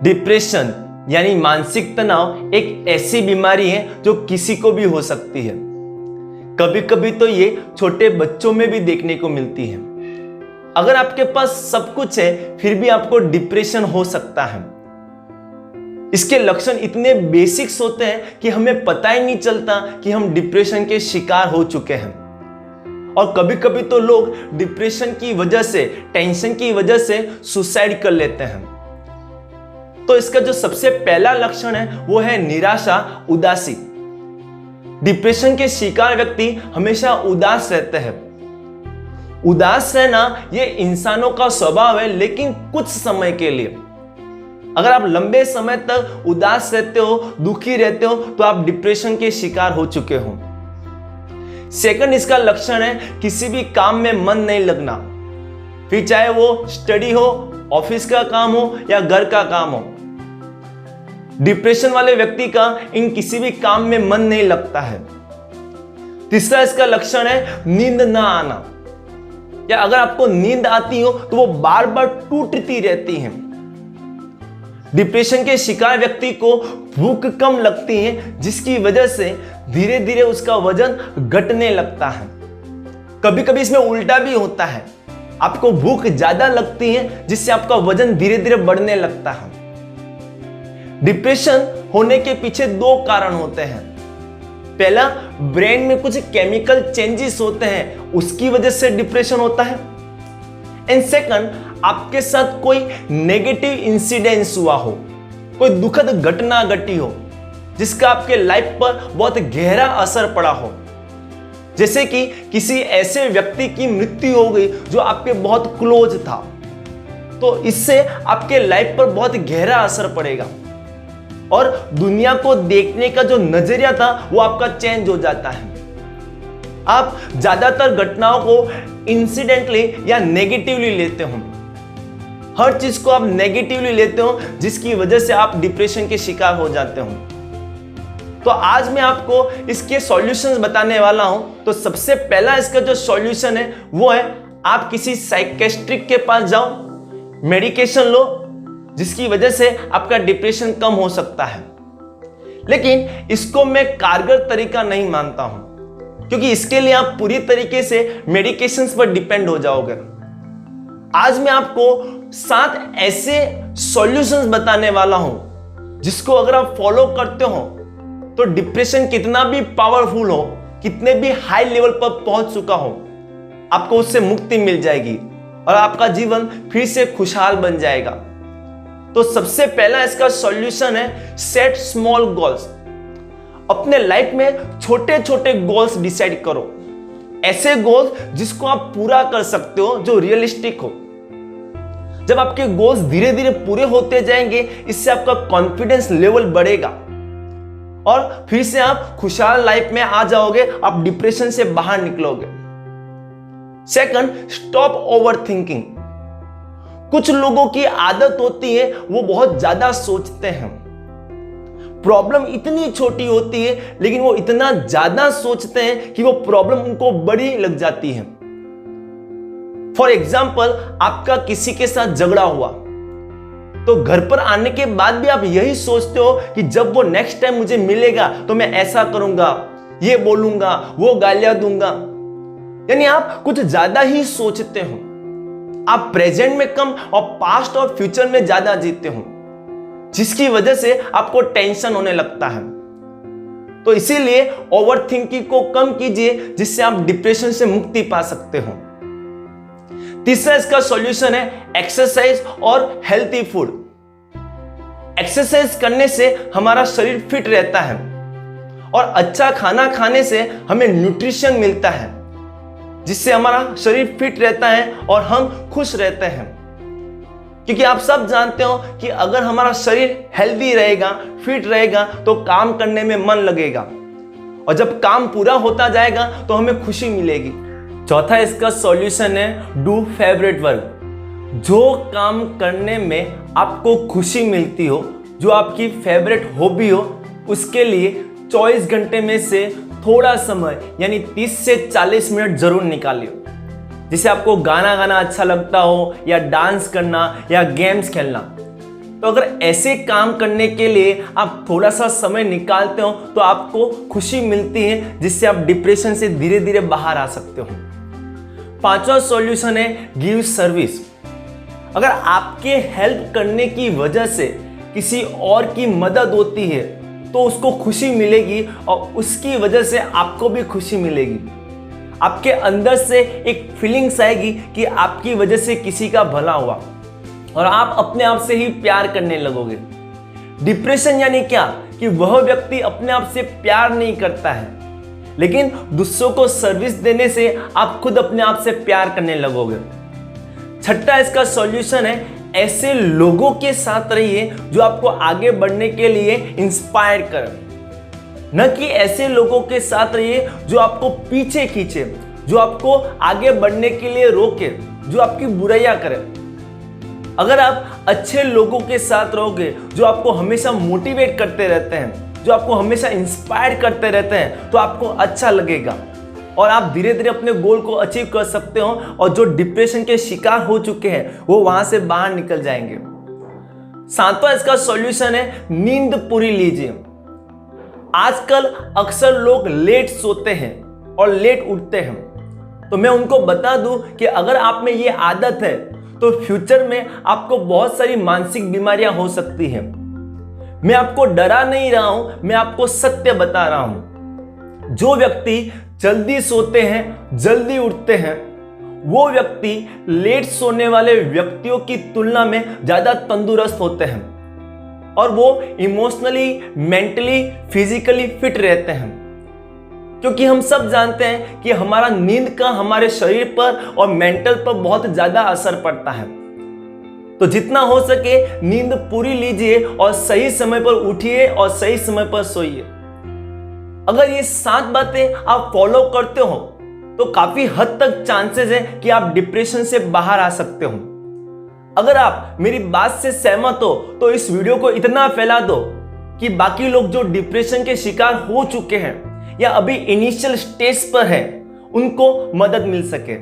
Depression यानी मानसिक तनाव एक ऐसी बीमारी है जो किसी को भी हो सकती है। कभी कभी तो ये छोटे बच्चों में भी देखने को मिलती है। अगर आपके पास सब कुछ है फिर भी आपको डिप्रेशन हो सकता है। इसके लक्षण इतने बेसिक्स होते हैं कि हमें पता ही नहीं चलता कि हम डिप्रेशन के शिकार हो चुके हैं। और कभी कभी तो लोग डिप्रेशन की वजह से, टेंशन की वजह से सुसाइड कर लेते हैं। तो इसका जो सबसे पहला लक्षण है वो है निराशा, उदासी। डिप्रेशन के शिकार व्यक्ति हमेशा उदास रहते हैं। उदास रहना ये इंसानों का स्वभाव है, लेकिन कुछ समय के लिए। अगर आप लंबे समय तक उदास रहते हो, दुखी रहते हो, तो आप डिप्रेशन के शिकार हो चुके हो। सेकंड इसका लक्षण है किसी भी काम में मन नहीं लगना, फिर चाहे वो स्टडी हो, ऑफिस का काम हो या घर का काम हो। डिप्रेशन वाले व्यक्ति का इन किसी भी काम में मन नहीं लगता है। तीसरा इसका लक्षण है नींद ना आना, या अगर आपको नींद आती हो तो वो बार बार टूटती रहती है। डिप्रेशन के शिकार व्यक्ति को भूख कम लगती है, जिसकी वजह से धीरे धीरे उसका वजन घटने लगता है। कभी कभी इसमें उल्टा भी होता है, आपको भूख ज्यादा लगती है जिससे आपका वजन धीरे धीरे बढ़ने लगता है। डिप्रेशन होने के पीछे दो कारण होते हैं। पहला, ब्रेन में कुछ केमिकल चेंजेस होते हैं, उसकी वजह से डिप्रेशन होता है। एंड सेकंड, आपके साथ कोई नेगेटिव इंसिडेंस हुआ हो, कोई दुखद घटना घटी हो जिसका आपके लाइफ पर बहुत गहरा असर पड़ा हो। जैसे कि किसी ऐसे व्यक्ति की मृत्यु हो गई जो आपके बहुत क्लोज था, तो इससे आपके लाइफ पर बहुत गहरा असर पड़ेगा और दुनिया को देखने का जो नजरिया था वो आपका चेंज हो जाता है। आप ज्यादातर घटनाओं को इंसिडेंटली या नेगेटिवली लेते हो। हर चीज को आप नेगेटिवली लेते हो, जिसकी वजह से आप डिप्रेशन के शिकार हो जाते हो। तो आज मैं आपको इसके सॉल्यूशंस बताने वाला हूं। तो सबसे पहला इसका जो सॉल्यूशन है वो है आप किसी साइकियाट्रिस्ट के पास जाओ, मेडिकेशन लो, जिसकी वजह से आपका डिप्रेशन कम हो सकता है। लेकिन इसको मैं कारगर तरीका नहीं मानता हूं, क्योंकि इसके लिए आप पूरी तरीके से मेडिकेशंस पर डिपेंड हो जाओगे। आज मैं आपको 7 ऐसे सॉल्यूशंस बताने वाला हूं जिसको अगर आप फॉलो करते हो तो डिप्रेशन कितना भी पावरफुल हो, कितने भी हाई लेवल पर पहुंच चुका हो, आपको उससे मुक्ति मिल जाएगी और आपका जीवन फिर से खुशहाल बन जाएगा। तो सबसे पहला इसका सॉल्यूशन है सेट स्मॉल गोल्स। अपने लाइफ में छोटे छोटे गोल्स डिसाइड करो, ऐसे गोल्स जिसको आप पूरा कर सकते हो, जो रियलिस्टिक हो। जब आपके गोल्स धीरे धीरे पूरे होते जाएंगे, इससे आपका कॉन्फिडेंस लेवल बढ़ेगा और फिर से आप खुशहाल लाइफ में आ जाओगे, आप डिप्रेशन से बाहर निकलोगे। Second, stop over thinking. कुछ लोगों की आदत होती है वो बहुत ज्यादा सोचते हैं। प्रॉब्लम इतनी छोटी होती है लेकिन वो इतना ज्यादा सोचते हैं कि वो प्रॉब्लम उनको बड़ी लग जाती है। फॉर एग्जाम्पल, आपका किसी के साथ झगड़ा हुआ तो घर पर आने के बाद भी आप यही सोचते हो कि जब वो नेक्स्ट टाइम मुझे मिलेगा तो मैं ऐसा करूंगा, ये बोलूंगा, वो गालियां दूंगा। यानी आप कुछ ज्यादा ही सोचते हो। आप प्रेजेंट में कम और पास्ट और फ्यूचर में ज्यादा जीते हो, जिसकी वजह से आपको टेंशन होने लगता है। तो इसीलिए ओवर थिंकिंग को कम कीजिए, जिससे आप डिप्रेशन से मुक्ति पा सकते हो। तीसरा इसका सॉल्यूशन है एक्सरसाइज और हेल्थी फूड। एक्सरसाइज करने से हमारा शरीर फिट रहता है और अच्छा खाना खाने से हमें न्यूट्रिशन मिलता है, जिससे हमारा शरीर फिट रहता है और हम खुश रहते हैं। क्योंकि आप सब जानते हो कि अगर हमारा शरीर हेल्दी रहेगा, फिट रहेगा, तो काम करने में मन लगेगा और जब काम पूरा होता जाएगा तो हमें खुशी मिलेगी। चौथा इसका सॉल्यूशन है डू फेवरेट वर्क। जो काम करने में आपको खुशी मिलती हो, जो आपकी फेवरेट हॉबी हो, उसके लिए 24 घंटे में से थोड़ा समय यानी 30 से 40 मिनट जरूर निकालिए। जिसे आपको गाना गाना अच्छा लगता हो, या डांस करना, या गेम्स खेलना, तो अगर ऐसे काम करने के लिए आप थोड़ा सा समय निकालते हो तो आपको खुशी मिलती है, जिससे आप डिप्रेशन से धीरे धीरे बाहर आ सकते हो। पांचवा सॉल्यूशन है गिव सर्विस। अगर आपके हेल्प करने की वजह से किसी और की मदद होती है तो उसको खुशी मिलेगी और उसकी वजह से आपको भी खुशी मिलेगी। आपके अंदर से एक फीलिंग्स आएगी कि आपकी वजह से किसी का भला हुआ और आप अपने आप से ही प्यार करने लगोगे। डिप्रेशन यानी क्या कि वह व्यक्ति अपने आप से प्यार नहीं करता है, लेकिन दूसरों को सर्विस देने से आप खुद अपने आप से प्यार करने लगोगे। छठा इसका सॉल्यूशन है ऐसे लोगों के साथ रहिए जो आपको आगे बढ़ने के लिए इंस्पायर करें, न कि ऐसे लोगों के साथ रहिए जो आपको पीछे खींचे, जो आपको आगे बढ़ने के लिए रोके, जो आपकी बुराइयां करें। अगर आप अच्छे लोगों के साथ रहोगे जो आपको हमेशा मोटिवेट करते रहते हैं, जो आपको हमेशा इंस्पायर करते रहते हैं, तो आपको अच्छा लगेगा और आप धीरे धीरे अपने गोल को अचीव कर सकते हो और जो डिप्रेशन के शिकार हो चुके हैं वो वहां से बाहर निकल जाएंगे। सातवां इसका सॉल्यूशन है नींद पूरी लीजिए। आजकल अक्सर लोग लेट सोते हैं और लेट उठते हैं, तो मैं उनको बता दूं कि अगर आप में ये आदत है तो फ्यूचर में आपको बहुत सारी मानसिक बीमारियां हो सकती हैं। मैं आपको डरा नहीं रहा हूं, मैं आपको सत्य बता रहा हूं। जो व्यक्ति जल्दी सोते हैं, जल्दी उठते हैं, वो व्यक्ति लेट सोने वाले व्यक्तियों की तुलना में ज्यादा तंदुरुस्त होते हैं और वो इमोशनली, मेंटली, फिजिकली फिट रहते हैं। क्योंकि हम सब जानते हैं कि हमारा नींद का हमारे शरीर पर और मेंटल पर बहुत ज्यादा असर पड़ता है। तो जितना हो सके नींद पूरी लीजिए और सही समय पर उठिए और सही समय पर सोइए। अगर ये 7 बातें आप फॉलो करते हो तो काफी हद तक चांसेस है कि आप डिप्रेशन से बाहर आ सकते हो। अगर आप मेरी बात से सहमत हो तो इस वीडियो को इतना फैला दो कि बाकी लोग जो डिप्रेशन के शिकार हो चुके हैं या अभी इनिशियल स्टेज पर है उनको मदद मिल सके।